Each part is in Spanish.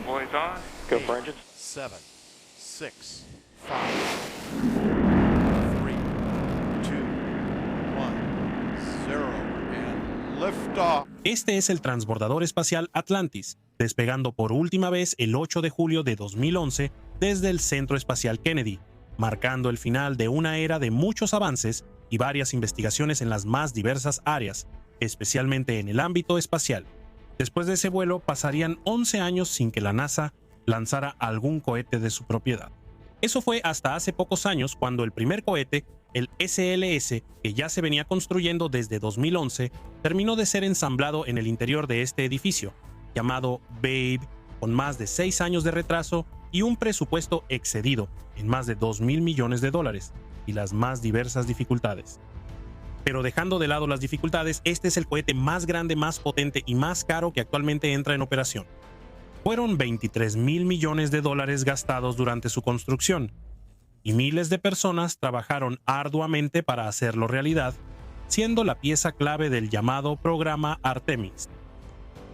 Boys on. Go for engines. 7, 6, 5, 3, 2, 1, 0, and liftoff. Este es el transbordador espacial Atlantis, despegando por última vez el 8 de julio de 2011 desde el Centro Espacial Kennedy, marcando el final de una era de muchos avances y varias investigaciones en las más diversas áreas, especialmente en el ámbito espacial. Después de ese vuelo pasarían 11 años sin que la NASA lanzara algún cohete de su propiedad. Eso fue hasta hace pocos años cuando el primer cohete, el SLS, que ya se venía construyendo desde 2011, terminó de ser ensamblado en el interior de este edificio, llamado Babe, con más de 6 años de retraso y un presupuesto excedido en más de $2,000 millones y las más diversas dificultades. Pero dejando de lado las dificultades, este es el cohete más grande, más potente y más caro que actualmente entra en operación. Fueron $23,000 millones gastados durante su construcción, y miles de personas trabajaron arduamente para hacerlo realidad, siendo la pieza clave del llamado programa Artemis.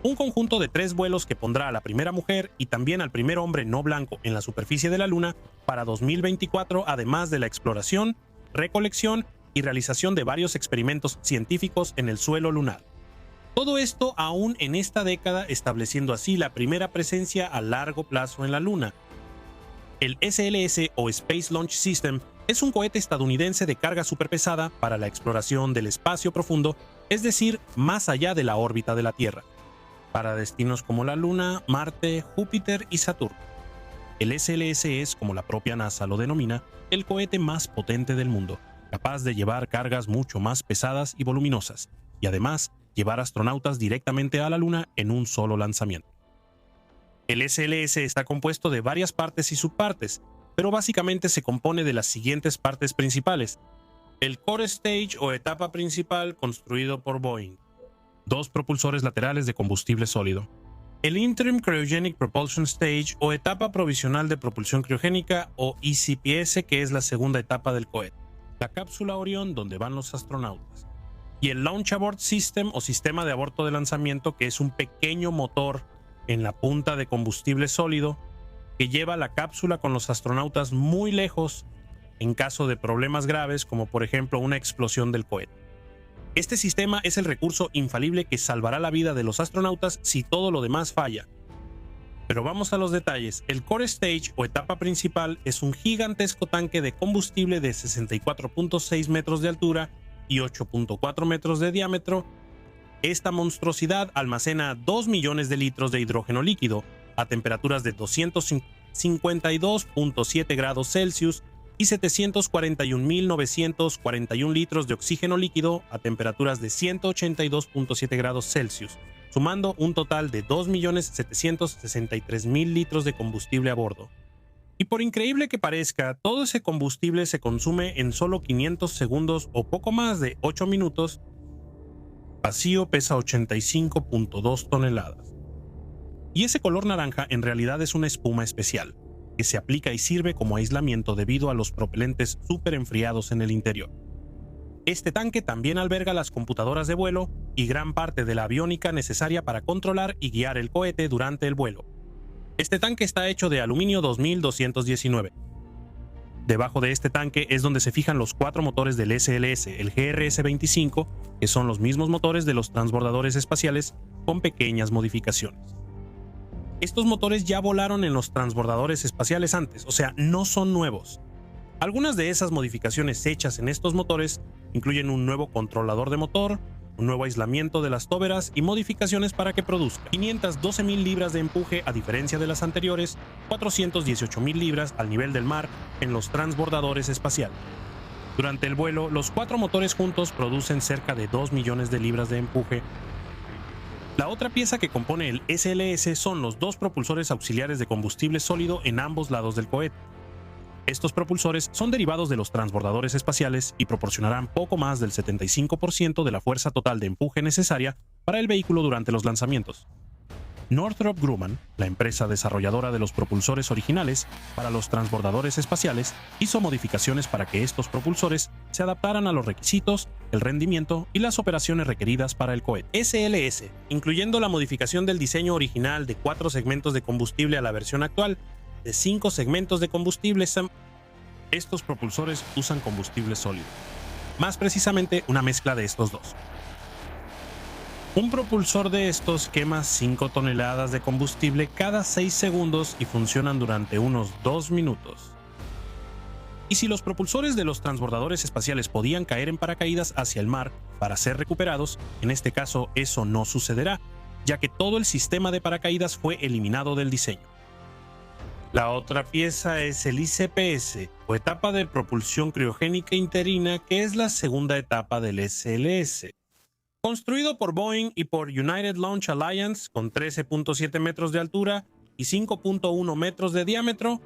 Un conjunto de 3 vuelos que pondrá a la primera mujer y también al primer hombre no blanco en la superficie de la Luna para 2024, además de la exploración, recolección y realización de varios experimentos científicos en el suelo lunar. Todo esto aún en esta década, estableciendo así la primera presencia a largo plazo en la Luna. El SLS o Space Launch System es un cohete estadounidense de carga superpesada para la exploración del espacio profundo, es decir, más allá de la órbita de la Tierra, para destinos como la Luna, Marte, Júpiter y Saturno. El SLS es, como la propia NASA lo denomina, el cohete más potente del mundo, capaz de llevar cargas mucho más pesadas y voluminosas, y además llevar astronautas directamente a la Luna en un solo lanzamiento. El SLS está compuesto de varias partes y subpartes, pero básicamente se compone de las siguientes partes principales: el Core Stage o etapa principal, construido por Boeing, 2 propulsores laterales de combustible sólido, el Interim Cryogenic Propulsion Stage o etapa provisional de propulsión criogénica o ECPS, que es la segunda etapa del cohete, la cápsula Orión donde van los astronautas, y el Launch Abort System o sistema de aborto de lanzamiento, que es un pequeño motor en la punta de combustible sólido que lleva la cápsula con los astronautas muy lejos en caso de problemas graves, como por ejemplo una explosión del cohete. Este sistema es el recurso infalible que salvará la vida de los astronautas si todo lo demás falla. Pero vamos a los detalles. El Core Stage o etapa principal es un gigantesco tanque de combustible de 64.6 metros de altura y 8.4 metros de diámetro. Esta monstruosidad almacena 2 millones de litros de hidrógeno líquido a temperaturas de 252.7 grados Celsius y 741.941 litros de oxígeno líquido a temperaturas de 182.7 grados Celsius, sumando un total de 2.763.000 litros de combustible a bordo. Y por increíble que parezca, todo ese combustible se consume en solo 500 segundos o poco más de 8 minutos. Vacío pesa 85.2 toneladas. Y ese color naranja en realidad es una espuma especial, que se aplica y sirve como aislamiento debido a los propelentes súper enfriados en el interior. Este tanque también alberga las computadoras de vuelo y gran parte de la aviónica necesaria para controlar y guiar el cohete durante el vuelo. Este tanque está hecho de aluminio 2219. Debajo de este tanque es donde se fijan los 4 motores del SLS, el GRS-25, que son los mismos motores de los transbordadores espaciales con pequeñas modificaciones. Estos motores ya volaron en los transbordadores espaciales antes, o sea, no son nuevos. Algunas de esas modificaciones hechas en estos motores incluyen un nuevo controlador de motor, un nuevo aislamiento de las tóveras y modificaciones para que produzca 512.000 libras de empuje a diferencia de las anteriores, 418.000 libras al nivel del mar en los transbordadores espaciales. Durante el vuelo, los 4 motores juntos producen cerca de 2 millones de libras de empuje. La otra pieza que compone el SLS son los 2 propulsores auxiliares de combustible sólido en ambos lados del cohete. Estos propulsores son derivados de los transbordadores espaciales y proporcionarán poco más del 75% de la fuerza total de empuje necesaria para el vehículo durante los lanzamientos. Northrop Grumman, la empresa desarrolladora de los propulsores originales para los transbordadores espaciales, hizo modificaciones para que estos propulsores se adaptaran a los requisitos, el rendimiento y las operaciones requeridas para el cohete. SLS, incluyendo la modificación del diseño original de 4 segmentos de combustible a la versión actual de 5 segmentos de combustible. Estos propulsores usan combustible sólido, más precisamente una mezcla de estos dos. Un propulsor de estos quema 5 toneladas de combustible cada 6 segundos y funcionan durante unos 2 minutos. Y si los propulsores de los transbordadores espaciales podían caer en paracaídas hacia el mar para ser recuperados, en este caso eso no sucederá, ya que todo el sistema de paracaídas fue eliminado del diseño. La otra pieza es el ICPS, o etapa de propulsión criogénica interina, que es la segunda etapa del SLS. Construido por Boeing y por United Launch Alliance con 13.7 metros de altura y 5.1 metros de diámetro,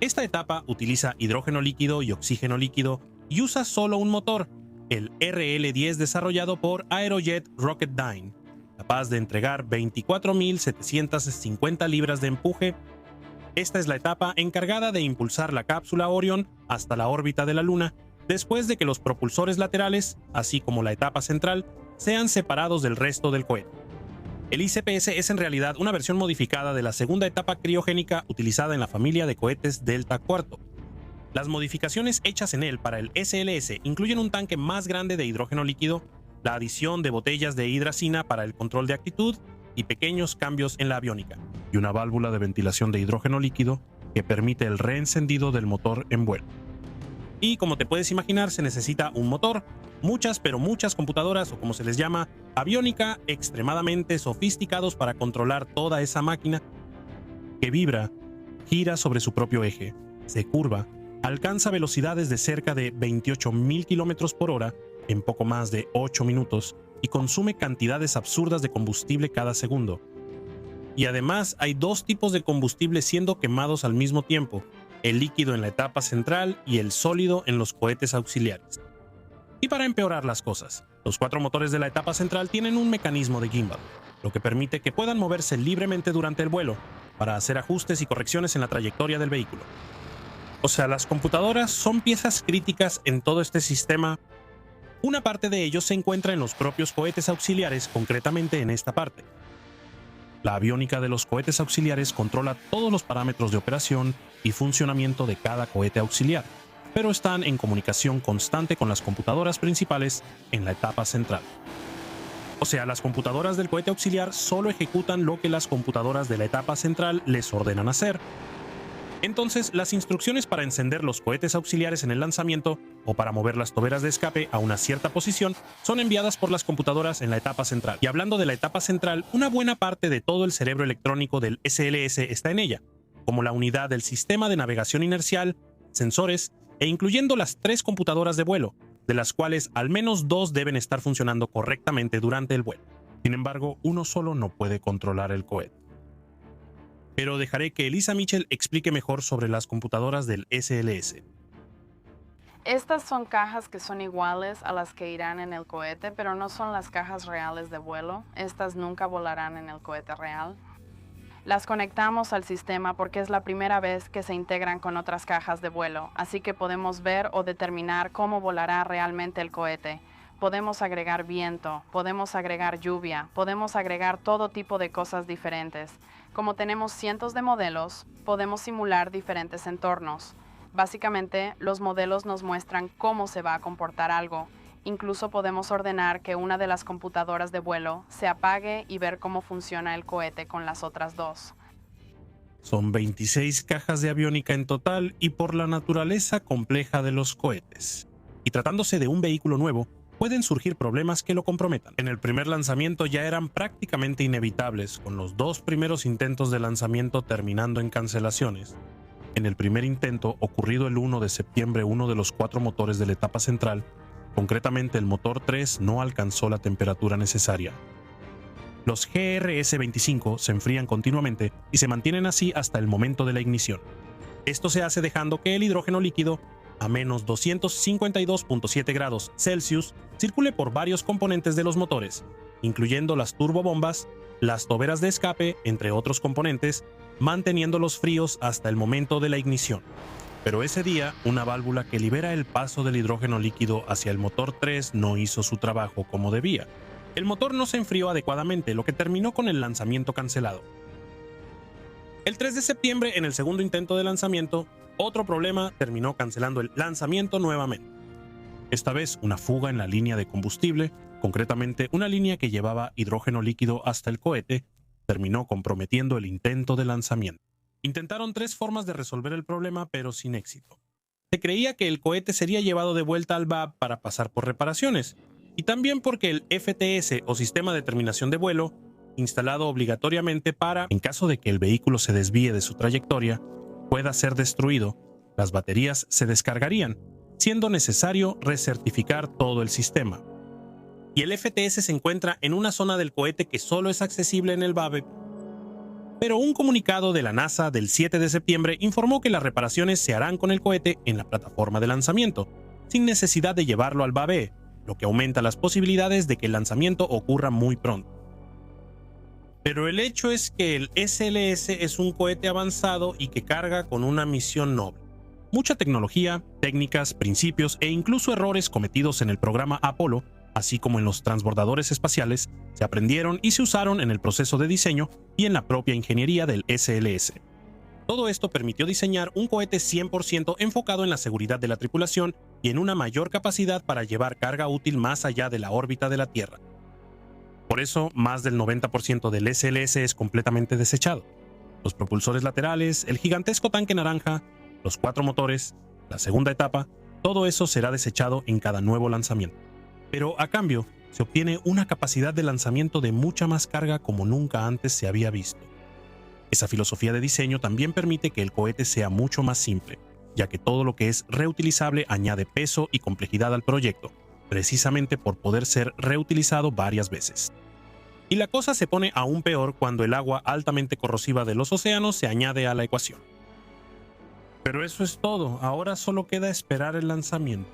esta etapa utiliza hidrógeno líquido y oxígeno líquido y usa solo un motor, el RL-10 desarrollado por Aerojet Rocketdyne, capaz de entregar 24.750 libras de empuje. Esta es la etapa encargada de impulsar la cápsula Orion hasta la órbita de la Luna, después de que los propulsores laterales, así como la etapa central, sean separados del resto del cohete. El ICPS es en realidad una versión modificada de la segunda etapa criogénica utilizada en la familia de cohetes Delta IV. Las modificaciones hechas en él para el SLS incluyen un tanque más grande de hidrógeno líquido, la adición de botellas de hidracina para el control de actitud y pequeños cambios en la aviónica, y una válvula de ventilación de hidrógeno líquido que permite el reencendido del motor en vuelo. Y como te puedes imaginar, se necesita un motor, muchas computadoras, o como se les llama, aviónica, extremadamente sofisticados para controlar toda esa máquina que vibra, gira sobre su propio eje, se curva, alcanza velocidades de cerca de 28.000 km por hora en poco más de 8 minutos y consume cantidades absurdas de combustible cada segundo. Y además hay 2 tipos de combustible siendo quemados al mismo tiempo, el líquido en la etapa central y el sólido en los cohetes auxiliares. Y para empeorar las cosas, los 4 motores de la etapa central tienen un mecanismo de gimbal, lo que permite que puedan moverse libremente durante el vuelo para hacer ajustes y correcciones en la trayectoria del vehículo. O sea, las computadoras son piezas críticas en todo este sistema. Una parte de ellos se encuentra en los propios cohetes auxiliares, concretamente en esta parte. La aviónica de los cohetes auxiliares controla todos los parámetros de operación y funcionamiento de cada cohete auxiliar, pero están en comunicación constante con las computadoras principales en la etapa central. O sea, las computadoras del cohete auxiliar solo ejecutan lo que las computadoras de la etapa central les ordenan hacer. Entonces, las instrucciones para encender los cohetes auxiliares en el lanzamiento o para mover las toberas de escape a una cierta posición son enviadas por las computadoras en la etapa central. Y hablando de la etapa central, una buena parte de todo el cerebro electrónico del SLS está en ella, como la unidad del sistema de navegación inercial, sensores e incluyendo las 3 computadoras de vuelo, de las cuales al menos 2 deben estar funcionando correctamente durante el vuelo. Sin embargo, uno solo no puede controlar el cohete. Pero dejaré que Elisa Mitchell explique mejor sobre las computadoras del SLS. Estas son cajas que son iguales a las que irán en el cohete, pero no son las cajas reales de vuelo. Estas nunca volarán en el cohete real. Las conectamos al sistema porque es la primera vez que se integran con otras cajas de vuelo, así que podemos ver o determinar cómo volará realmente el cohete. Podemos agregar viento, podemos agregar lluvia, podemos agregar todo tipo de cosas diferentes. Como tenemos cientos de modelos, podemos simular diferentes entornos. Básicamente, los modelos nos muestran cómo se va a comportar algo. Incluso podemos ordenar que una de las computadoras de vuelo se apague y ver cómo funciona el cohete con las otras 2. Son 26 cajas de aviónica en total y por la naturaleza compleja de los cohetes. Y tratándose de un vehículo nuevo, pueden surgir problemas que lo comprometan. En el primer lanzamiento ya eran prácticamente inevitables, con los 2 primeros intentos de lanzamiento terminando en cancelaciones. En el primer intento, ocurrido el 1 de septiembre, uno de los 4 motores de la etapa central, concretamente el motor 3, no alcanzó la temperatura necesaria. Los GRS-25 se enfrían continuamente y se mantienen así hasta el momento de la ignición. Esto se hace dejando que el hidrógeno líquido a menos 252.7 grados Celsius circule por varios componentes de los motores, incluyendo las turbobombas, las toberas de escape, entre otros componentes, manteniéndolos fríos hasta el momento de la ignición. Pero ese día, una válvula que libera el paso del hidrógeno líquido hacia el motor 3 no hizo su trabajo como debía. El motor no se enfrió adecuadamente, lo que terminó con el lanzamiento cancelado. El 3 de septiembre, en el segundo intento de lanzamiento, otro problema terminó cancelando el lanzamiento nuevamente. Esta vez una fuga en la línea de combustible, concretamente una línea que llevaba hidrógeno líquido hasta el cohete, terminó comprometiendo el intento de lanzamiento. Intentaron 3 formas de resolver el problema, pero sin éxito. Se creía que el cohete sería llevado de vuelta al VAB para pasar por reparaciones, y también porque el FTS o Sistema de Terminación de Vuelo, instalado obligatoriamente para, en caso de que el vehículo se desvíe de su trayectoria, pueda ser destruido, las baterías se descargarían, siendo necesario recertificar todo el sistema. Y el FTS se encuentra en una zona del cohete que solo es accesible en el VAB, pero un comunicado de la NASA del 7 de septiembre informó que las reparaciones se harán con el cohete en la plataforma de lanzamiento, sin necesidad de llevarlo al VAB, lo que aumenta las posibilidades de que el lanzamiento ocurra muy pronto. Pero el hecho es que el SLS es un cohete avanzado y que carga con una misión noble. Mucha tecnología, técnicas, principios e incluso errores cometidos en el programa Apolo, así como en los transbordadores espaciales, se aprendieron y se usaron en el proceso de diseño y en la propia ingeniería del SLS. Todo esto permitió diseñar un cohete 100% enfocado en la seguridad de la tripulación y en una mayor capacidad para llevar carga útil más allá de la órbita de la Tierra. Por eso, más del 90% del SLS es completamente desechado. Los propulsores laterales, el gigantesco tanque naranja, los 4 motores, la segunda etapa, todo eso será desechado en cada nuevo lanzamiento. Pero a cambio, se obtiene una capacidad de lanzamiento de mucha más carga como nunca antes se había visto. Esa filosofía de diseño también permite que el cohete sea mucho más simple, ya que todo lo que es reutilizable añade peso y complejidad al proyecto, precisamente por poder ser reutilizado varias veces. Y la cosa se pone aún peor cuando el agua altamente corrosiva de los océanos se añade a la ecuación. Pero eso es todo, ahora solo queda esperar el lanzamiento.